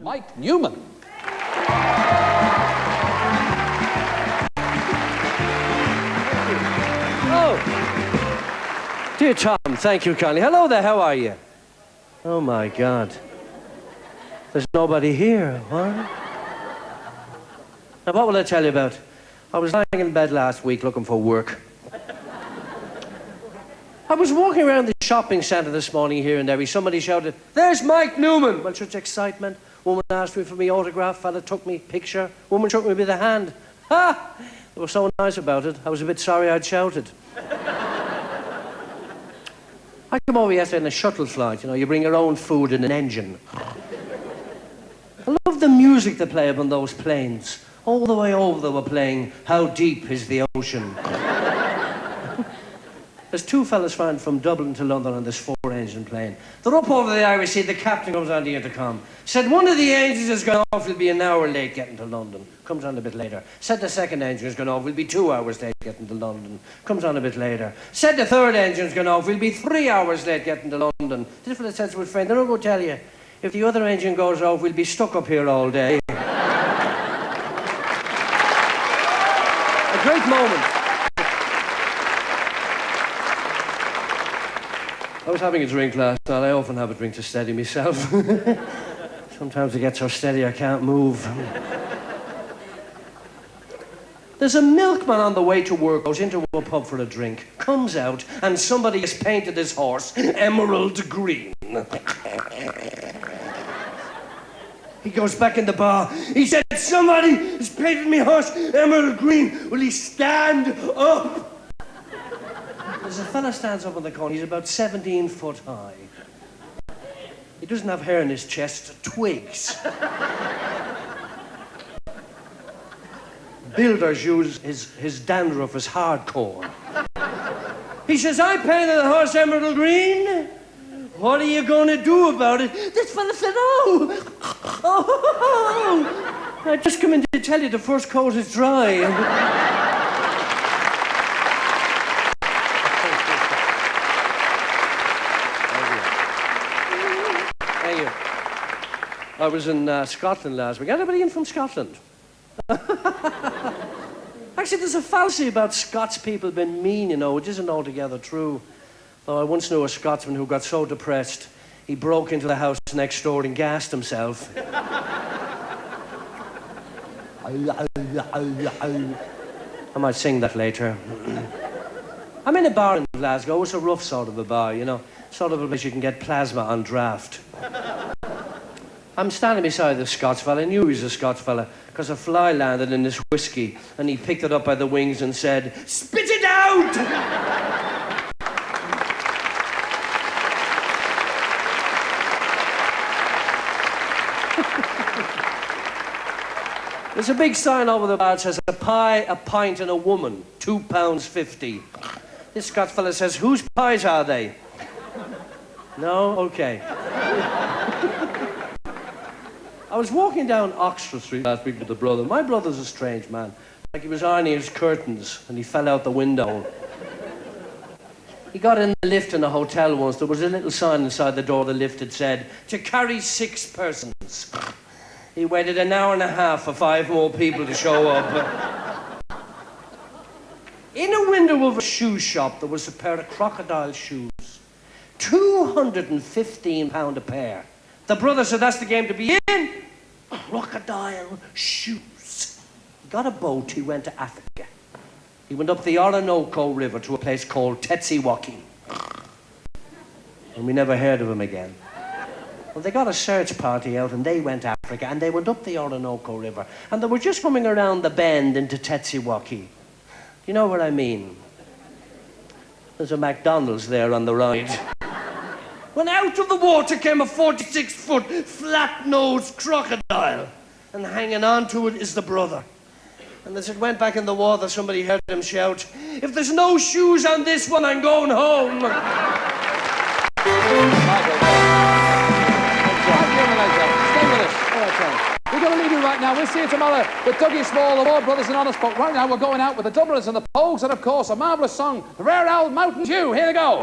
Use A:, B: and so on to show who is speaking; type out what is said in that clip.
A: Mike Newman.
B: Oh, dear Tom, thank you kindly. Hello there, how are you? Oh my God. There's nobody here, what? Now, what will I tell you about? I was lying in bed last week looking for work. I was walking around the shopping centre this morning here and there. Somebody shouted, "There's Mike Newman!" Well, such excitement. Woman asked me for my autograph. Fella took me picture. Woman shook me by the hand. Ha! They were so nice about it. I was a bit sorry I'd shouted. I came over yesterday in a shuttle flight. You know, you bring your own food in an engine. I love the music they play up on those planes. All the way over they were playing "How Deep Is the Ocean." There's two fellas flying from Dublin to London on this four-engine plane. They're up over the Irish Sea. The captain comes on the intercom. Said, "One of the engines has gone off. We'll be an hour late getting to London." Comes on a bit later. Said the second engine has gone off. We'll be 2 hours late getting to London. Comes on a bit later. Said the third engine's gone off. We'll be 3 hours late getting to London. This fella said to his friend, "I'm going to tell you, if the other engine goes off, we'll be stuck up here all day." A great moment. I was having a drink last night. I often have a drink to steady myself. Sometimes I get so steady I can't move. There's a milkman on the way to work, goes into a pub for a drink, comes out, and somebody has painted his horse emerald green. He goes back in the bar. He said, "Somebody has painted me horse emerald green. Will he stand up?" There's a fella stands up on the corner. He's about 17 foot high. He doesn't have hair in his chest, twigs. Builders use his dandruff as hardcore. He says, "I painted the horse emerald green. What are you going to do about it?" This fella said, "Oh, I just come in to tell you the first coat is dry." I was in Scotland last week. Anybody in from Scotland? Actually, there's a fallacy about Scots people being mean, you know, which isn't altogether true. Though I once knew a Scotsman who got so depressed, he broke into the house next door and gassed himself. I might sing that later. I'm in a bar in Glasgow. It's a rough sort of a bar, you know. Sort of a place you can get plasma on draft. I'm standing beside the Scots fella. I knew he was a Scots fella because a fly landed in his whiskey and he picked it up by the wings and said, "Spit it out!" There's a big sign over the bar that says, "A pie, a pint and a woman, £2.50. This Scots fella says, "Whose pies are they?" No? Okay. I was walking down Oxford Street last week with a brother. My brother's a strange man. Like he was ironing his curtains and he fell out the window. He got in the lift in a hotel once. There was a little sign inside the door of the lift that said, "To carry 6 persons." He waited an hour and a half for 5 more people to show up. In a window of a shoe shop, there was a pair of crocodile shoes. £215 a pair. The brother said, "That's the game to be in." Crocodile shoes. He got a boat, he went to Africa. He went up the Orinoco River to a place called Tetsiwaki. And we never heard of him again. Well, they got a search party out and they went to Africa and they went up the Orinoco River. And they were just coming around the bend into Tetsiwaki. You know what I mean? There's a McDonald's there on the right. When out of the water came a 46-foot, flat-nosed crocodile. And hanging on to it is the brother. And as it went back in the water, somebody heard him shout, "If there's no shoes on this one, I'm going home."
A: We're going to leave you right now. We'll see you tomorrow with Dougie Small, the Ward Brothers and Honest. But right now, we're going out with the Dubliners and the Pogues, and of course, a marvellous song, the Rare Owl Mountain Dew. Here they go.